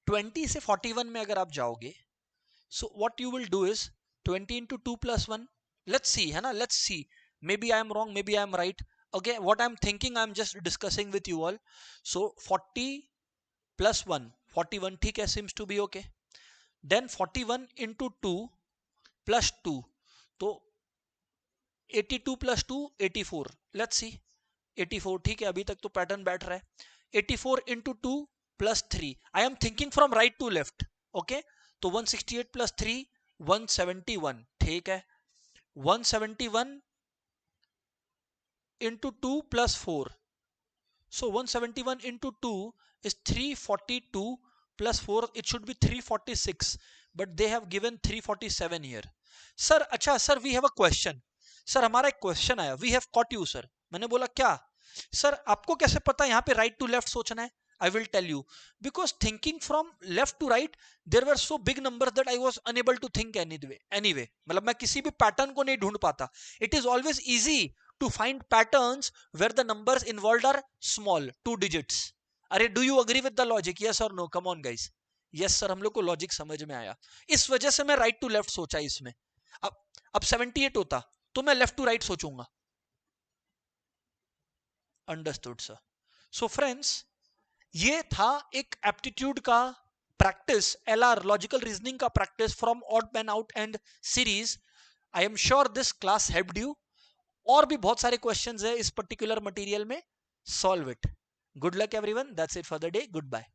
20 से 41 में अगर आप जाओगे, so what you will do is 20 into 2 plus 1. Let's see, है ना? Let's see. Maybe I am wrong, maybe I am right. Okay, what I'm thinking, I'm just discussing with you all. So 40 plus 1, 41, ठीक है, seems to be okay. Then 41 into 2 plus 2, तो 82 plus 2, 84. Let's see. 84, ठीक है, अभी तक तो pattern बैठ रहा है. 84 into 2 plus 3. I am thinking from right to left. Okay, तो 168 plus 3, 171. ठीक है, 171 into 2 plus 4. So 171 into 2 is 342 plus 4. It should be 346, but they have given 347 here. Sir, अच्छा sir, we have a question. Sir हमारा एक question आया. We have caught you sir. मैंने बोला क्या सर, आपको कैसे पता यहाँ पे राइट टू लेफ्ट सोचना है? I will tell you, because thinking from left to right, there were so big numbers that I was unable to think anyway. मतलब मैं किसी भी पैटर्न को नहीं ढूंढ पाता. It is always easy to find patterns where the numbers involved are small, 2 digits. अरे, do you agree with the logic? Yes or no? Come on guys. Yes sir, हम लोग को लॉजिक समझ में आया, इस वजह से मैं राइट टू लेफ्ट सोचा इसमें। अब 78 होता तो मैं लेफ्ट टू राइट सोचूंगा। Understood sir. सो फ्रेंड्स, ये था एक एप्टीट्यूड का प्रैक्टिस, एलआर लॉजिकल रीजनिंग का practice from odd man out and series. I am sure this class helped you. और भी बहुत सारे क्वेश्चंस है इस पर्टिकुलर मटेरियल में, solve it. Good luck everyone, that's it for the day, good bye.